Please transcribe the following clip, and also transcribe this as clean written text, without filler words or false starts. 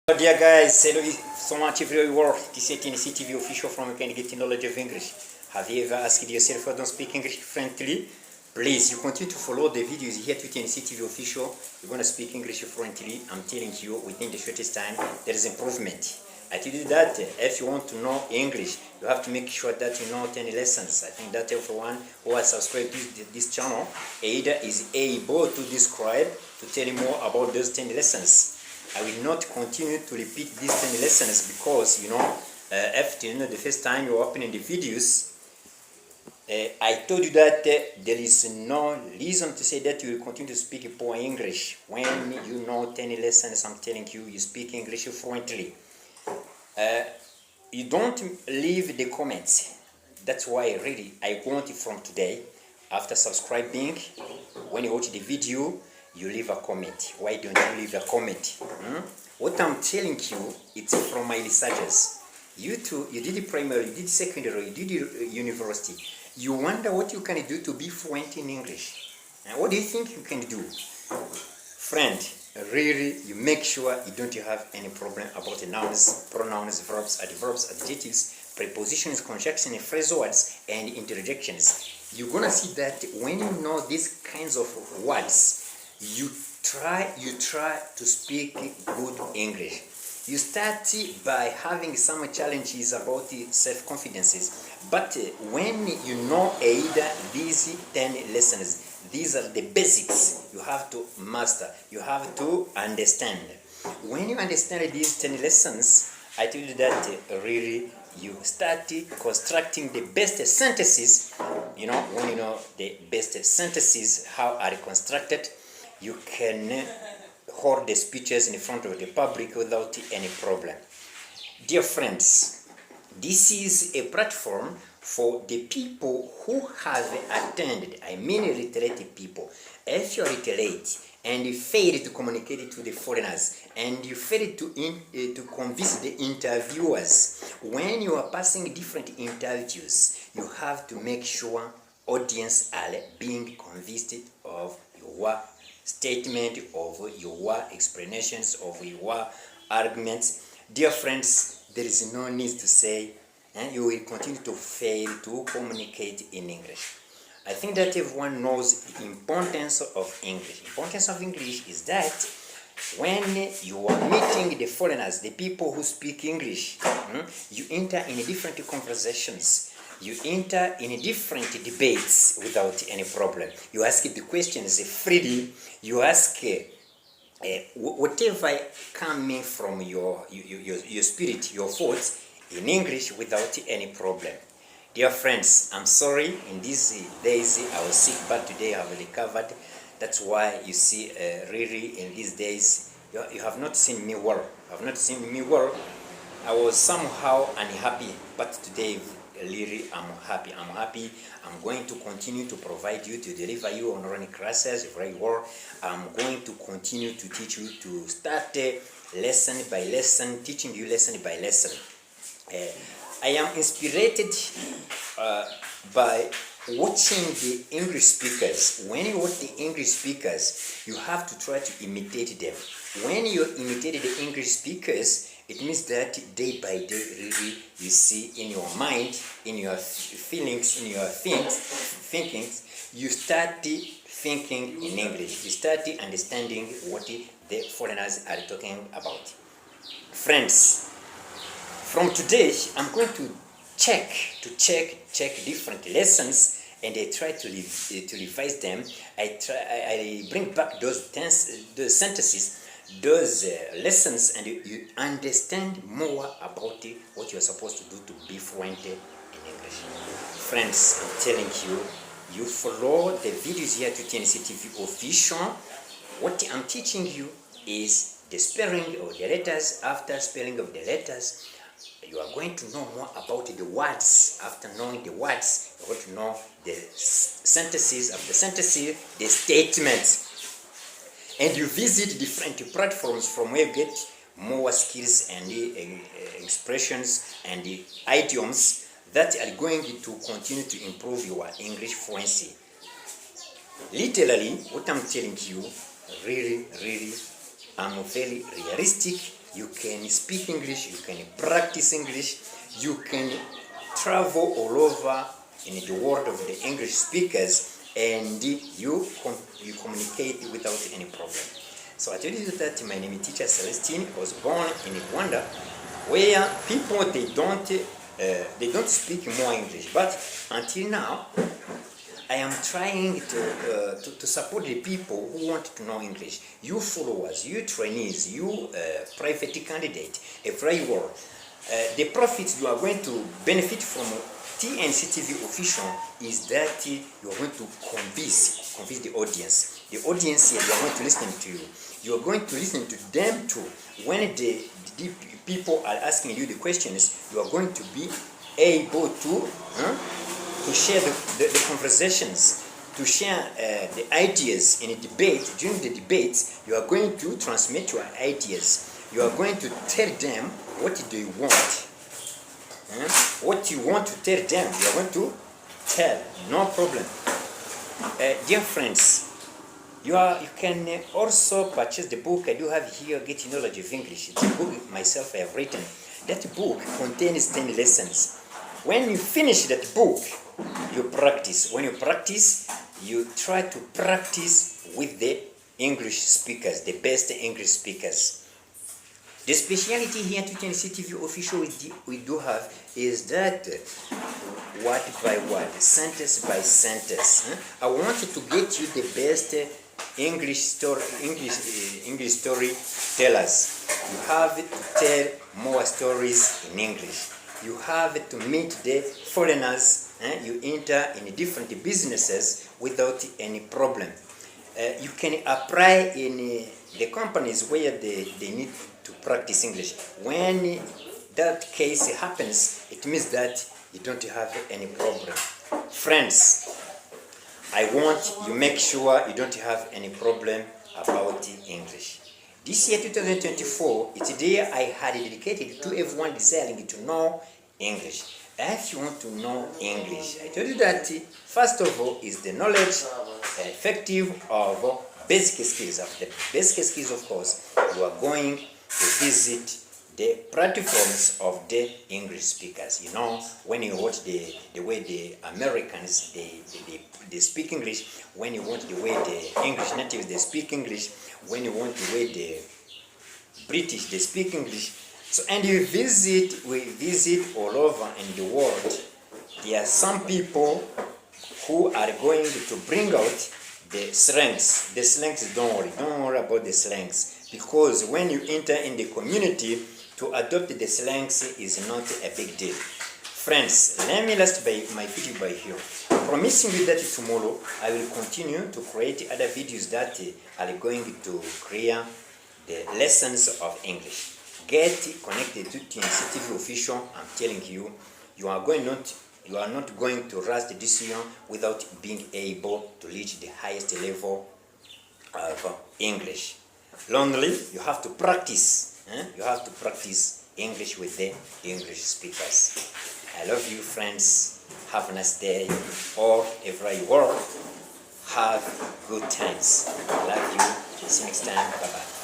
Hello dear guys, hello so much everywhere. This is TNC TV official from You Can Get Knowledge of English. Have you ever asked yourself, I don't speak English fluently? Please, you continue to follow the videos here to TNC TV official. You're going to speak English fluently. I'm telling you, within the shortest time, there is improvement. I tell you that if you want to know English, you have to make sure that you know 10 lessons. I think that everyone who has subscribed to this channel either is able to describe, to tell you more about those 10 lessons. I will not continue to repeat these 10 lessons because, after the first time you're opening the videos, I told you that there is no reason to say that you will continue to speak poor English. When you know 10 lessons, I'm telling you, you speak English fluently. You don't leave the comments. That's why I want you from today, after subscribing, when you watch the video, you leave a comment. Why don't you leave a comment? What I'm telling you, it's from my researchers. You too, you did the primary, you did secondary, you did the university. You wonder what you can do to be fluent in English. And what do you think you can do? Friend, really, you make sure you don't have any problem about the nouns, pronouns, verbs, adverbs, adjectives, prepositions, conjunctions, phrasal words, and interjections. You're gonna see that when you know these kinds of words, you try to speak good English. You start by having some challenges about self-confidences, but when you know either these 10 lessons, these are the basics you have to master, you have to understand. When you understand these 10 lessons, I tell you that really you start constructing the best sentences. When you know the best sentences, how are they constructed, you can hold the speeches in front of the public without any problem. Dear friends, this is a platform for the people who have attended, illiterate people. If you are illiterate and you fail to communicate to the foreigners and you fail to convince the interviewers, when you are passing different interviews, you have to make sure audience are being convinced of your statement, of your explanations, of your arguments. Dear friends, there is no need to say you will continue to fail to communicate in English. I think that everyone knows the importance of English. The importance of English is that when you are meeting the foreigners, the people who speak English, you enter in different conversations. You enter in different debates without any problem. You ask the questions freely. You ask whatever coming from your spirit, your thoughts, in English without any problem. Dear friends, I'm sorry, in these days I was sick, but today I have recovered. That's why you see, really, in these days, you have not seen me well. I was somehow unhappy, but today, really, I'm happy. I'm going to continue to provide you, to deliver you online classes very well. I'm going to continue to teach you, to start lesson by lesson, teaching you lesson by lesson. I am inspired by watching the English speakers. When you watch the English speakers, you have to try to imitate them. When you imitate the English speakers, it means that day by day, really, you see in your mind, in your feelings, in your thinkings, you start thinking in English. You start understanding what the foreigners are talking about. Friends, from today, I'm going to check different lessons, and I try to revise them. I bring back those sentences, those lessons, and you understand more about what you're supposed to do to be fluent in English. Friends, I'm telling you, you follow the videos here to TNC TV official. What I'm teaching you is the spelling of the letters. After spelling of the letters, you are going to know more about the words. After knowing the words, you're going to know the sentences of the sentences, the statements. And you visit different platforms from where you get more skills and expressions and idioms that are going to continue to improve your English fluency. Literally, what I'm telling you, really, I'm very realistic you can speak English, you can practice English, you can travel all over in the world of the English speakers, and you communicate without any problem. So I tell you that my name is Teacher Celestine. I was born in Rwanda, where people they don't speak more English, but until now I am trying to support the people who want to know English. You followers, you trainees, you private candidate, everywhere. The profits you are going to benefit from TNC TV official is that you are going to convince the audience. The audience here, they are going to listen to you. You are going to listen to them too. When the people are asking you the questions, you are going to be able to share the conversations, to share the ideas in a debate. During the debates, you are going to transmit your ideas. You are going to tell them what do you want. What you want to tell them, you are going to tell, no problem. Dear friends, you can also purchase the book I do have here, Getting Knowledge of English. It's a book myself I have written. That book contains 10 lessons. When you finish that book, you practice. When you practice, you try to practice with the English speakers, the best English speakers. The speciality here at TNC TV official we do have is that word by word, sentence by sentence. I wanted to get you the best English storytellers. You have to tell more stories in English. You have to meet the foreigners. You enter in different businesses without any problem. You can apply in the companies where they need to practice English. When that case happens, it means that you don't have any problem. Friends, I want you make sure you don't have any problem about English. This year 2024, it's a day I had dedicated to everyone desiring to know English. If you want to know English, I told you that first of all is the knowledge effective of basic skills. After the basic skills, of course, you are going to visit the platforms of the English speakers. You know, when you watch the way the Americans they speak English, when you watch the way the English natives they speak English, when you want the way the British they speak English. So, and we visit all over in the world. There are some people who are going to bring out the slangs. The slangs, don't worry about the slangs, because when you enter in the community, to adopt the slangs is not a big deal. Friends, let me last my video by here. Promising you that tomorrow I will continue to create other videos that are going to create the lessons of English. Get connected to TNC TV official. I'm telling you, you are not going to rust this year without being able to reach the highest level of English. Lonely, you have to practice. You have to practice English with the English speakers. I love you, friends. Have a nice day. Or everywhere, have good times. I love you. See you next time. Bye-bye.